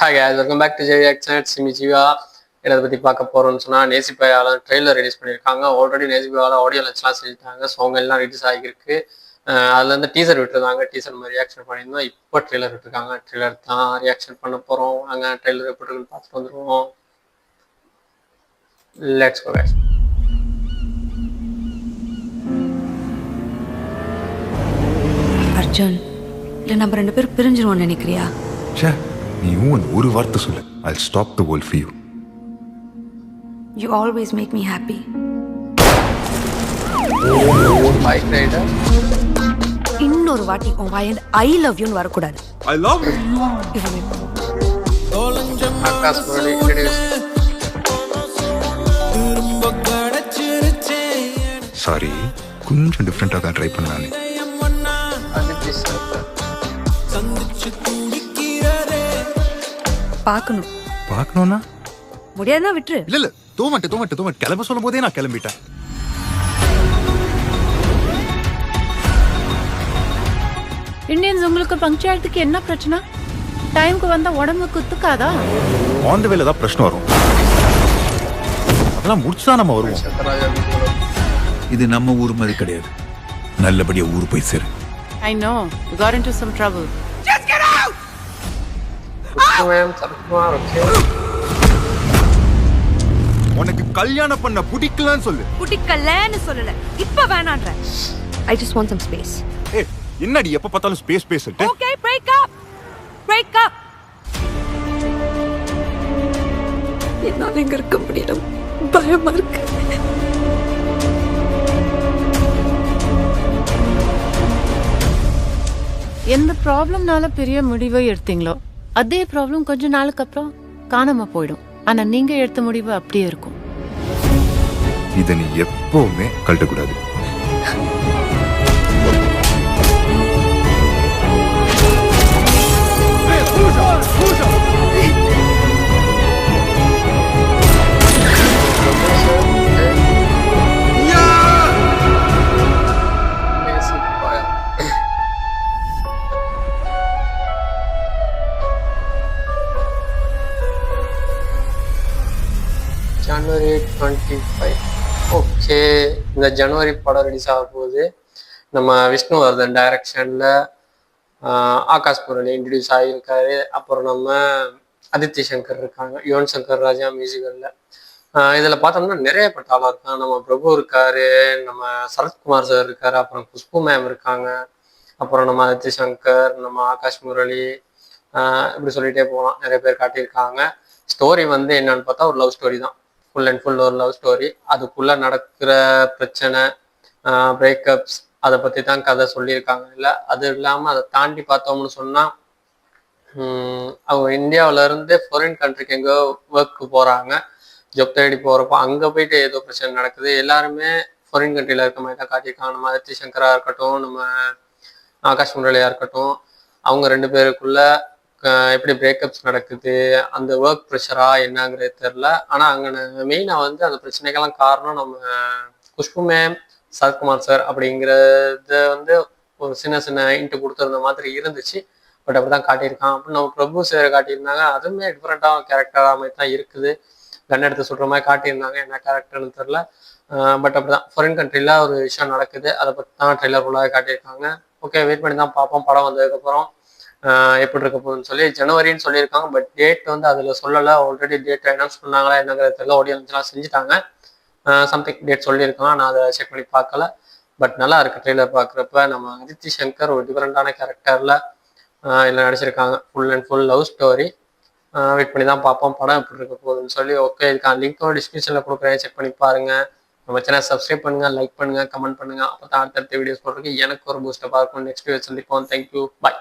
Hi guys, welcome back to JX Jeeva. இதை பற்றி பார்க்க போகிறோம்னு சொன்னால் நேசிப்பாயால் ட்ரெய்லர் ரிலீஸ் பண்ணியிருக்காங்க. ஆல்ரெடி நேசிப்பாயால் ஆடியோ லன்ச்லாம் செஞ்சுட்டாங்க. சாங் எல்லாம் ரிலீஸ் ஆகியிருக்கு. அதுலேருந்து டீசர் விட்டுருந்தாங்க. டீசர் மாதிரி ரியாக்ஷன் பண்ணியிருந்தோம். இப்போ ட்ரெய்லர் விட்டுருக்காங்க. ட்ரெய்லர் தான் ரியாக்ஷன் பண்ண போகிறோம். அங்கே ட்ரெய்லர் எப்படி இருக்குன்னு பார்த்துட்டு வந்துடுவோம். Let's go guys. அர்ஜுன், இல்லை நம்ம 2 பேரும் பிரிஞ்சிருவோம்னு நினைக்கிறியா? நீ ஒரு வார்த்தை சொல்லு. I'll stop the world for you. You always make me happy. Bike rider இன்னொரு வாட்டி உன் வாயன் ஐ லவ் யூன்னு வரக்கூடாது. I love you. Akash Murali introduce. Sorry, கொஞ்சம் டிஃப்ரெண்டாக தான் ட்ரை பண்ணானே. அதித்தி சங்கர். பார்க்கணும்னா முடியாதுன்னா விட்டுரு. இல்ல தோமட்டு கிளம்ப சொல்லும் போதே நான் கிளம்பிட்டேன். இந்தியன்ஸ் உங்களுக்கு பங்க்சுவாலிட்டிக்கு என்ன பிரச்சனை? டைம்க்கு வந்தா உடம்பு குத்துக்காதா? ஆன் தி வேல தான் பிரச்சனை வரும். அதெல்லாம் முடிச்சுதான் நம்ம வருவோம். இது நம்ம ஊர் மாதிரி கிடையாது. நல்லபடியா ஊர் போய் சேரு. I know, you got into some trouble. Sarathkumar okay. உனக்கு கல்யாணம் பண்ண பிடிக்கலன்னு சொல்லு. பிடிக்கலன்னு சொல்லல, இப்ப வேணான்ற. I just want some space. ஏய், என்னடி எப்ப பார்த்தாலும் ஸ்பேஸ் பேசிட்டு? Okay, break up. என்னால எங்க இருக்க முடியல, பயமா இருக்கு. எந்த ப்ராப்ளம்னால பெரிய முடிவை எடுத்தீங்களோ அதே ப்ராப்ளம் கொஞ்ச நாளுக்கு அப்புறம் காணாம போயிடும். ஆனா நீங்க எடுத்த முடிவு அப்படியே இருக்கும். இதை நீ எப்பவுமே கழட்டக்கூடாது. ஜனவரி 25. ஓகே, இந்த ஜனவரி படம் ரிலீஸ் ஆக போகுது. நம்ம விஷ்ணுவர்தன் டைரக்ஷனில் ஆகாஷ் முரளி இன்ட்ரடியூஸ் ஆகியிருக்காரு. அப்புறம் நம்ம அதித்தி சங்கர் இருக்காங்க, யுவன் சங்கர் ராஜா மியூசிக்கலில். இதில் பார்த்தோம்னா நிறைய பட்டாளம் இருக்காங்க. நம்ம பிரபு இருக்காரு, நம்ம சரத்குமார் சார் இருக்காரு, அப்புறம் குஷ்பு மேம் இருக்காங்க, அப்புறம் நம்ம அதித்தி சங்கர், நம்ம ஆகாஷ் முரளி, இப்படி சொல்லிகிட்டே போகலாம். நிறைய பேர் காட்டியிருக்காங்க. ஸ்டோரி வந்து என்னன்னு பார்த்தா ஒரு லவ் ஸ்டோரி தான். ஃபுல் அண்ட் ஃபுல் ஒரு லவ் ஸ்டோரி. அதுக்குள்ளே நடக்கிற பிரச்சனை, பிரேக்கப்ஸ், அதை பற்றி தான் கதை சொல்லியிருக்காங்க. இல்லை அது இல்லாமல் அதை தாண்டி பார்த்தோம்னு சொன்னால், அவங்க இந்தியாவிலேருந்து ஃபாரின் கண்ட்ரிக்கு எங்கோ ஒர்க்கு போகிறாங்க. ஜாப் தேடி போகிறப்போ அங்கே போயிட்டு ஏதோ பிரச்சனை நடக்குது. எல்லாருமே ஃபாரின் கண்ட்ரியில் இருக்க மாதிரி தான் காட்டியிருக்காங்க. நம்ம அதித்தி சங்கராக இருக்கட்டும், நம்ம ஆகாஷ் முரளியாக இருக்கட்டும், அவங்க 2 பேருக்குள்ள எப்படி பிரேக்கப்ஸ் நடக்குது, அந்த ஒர்க் ப்ரெஷரா என்னங்கிறது தெரில. ஆனால் அங்கே மெயினாக வந்து அந்த பிரச்சனைக்கெல்லாம் காரணம் நம்ம குஷ்பு மேம், சரத்குமார் சார் அப்படிங்கிறத வந்து ஒரு சின்ன இன்ட்டு கொடுத்துருந்த மாதிரி இருந்துச்சு. பட் அப்படி தான் காட்டியிருக்கான். அப்புறம் நம்ம பிரபு சார் காட்டியிருந்தாங்க. அதுவுமே டிஃப்ரெண்ட்டாக கேரக்டராக மாதிரி தான் இருக்குது. கன் எடுத்து சொல்கிற மாதிரி காட்டியிருந்தாங்க. என்ன கேரக்டர்னு தெரில. பட் அப்படி தான் ஃபாரின் கண்ட்ரியில் ஒரு விஷயம் நடக்குது. அதை பற்றி தான் ட்ரெய்லர் ஃபுல்லாக காட்டியிருக்காங்க. ஓகே, வெயிட் பண்ணி தான் பார்ப்போம். படம் வந்ததுக்கப்புறம் எப்படி இருக்க போகுதுன்னு சொல்லி. ஜனவரின்னு சொல்லியிருக்காங்க. பட் டேட் வந்து அதில் சொல்லலை. ஆல்ரெடி டேட் அனௌன்ஸ் பண்ணாங்களா என்னங்கிறது தெரியல. ஆடியன்ஸ்லாம் செஞ்சுட்டாங்க. சம்திங் டேட் சொல்லியிருக்காங்க. நான் அதை செக் பண்ணி பார்க்கல. பட் நல்லா இருக்குது ட்ரெய்லர் பார்க்குறப்ப. நம்ம அதித்தி சங்கர் ஒரு டிஃப்ரெண்ட்டான கேரக்டரில் இதில் நடிச்சிருக்காங்க. Full and full love story. Wait பண்ணி தான் பார்ப்போம் படம் எப்படி இருக்க போகுதுன்னு சொல்லி. ஓகே, இதுக்கான லிங்க்கும் டிஸ்கிரிப்ஷனில் கொடுக்குறேன், செக் பண்ணி பாருங்கள். நம்ம சேனல் சப்ஸ்கிரைப் பண்ணுங்கள், லைக் பண்ணுங்கள், கமெண்ட் பண்ணுங்கள். அப்போ தான் அடுத்தடுத்த வீடியோஸ் போடுறதுக்கு எனக்கு ஒரு பூஸ்டப்பாக இருக்கும். நெக்ஸ்ட் வீடியோ சந்திப்போம். தேங்க்யூ, பாய்.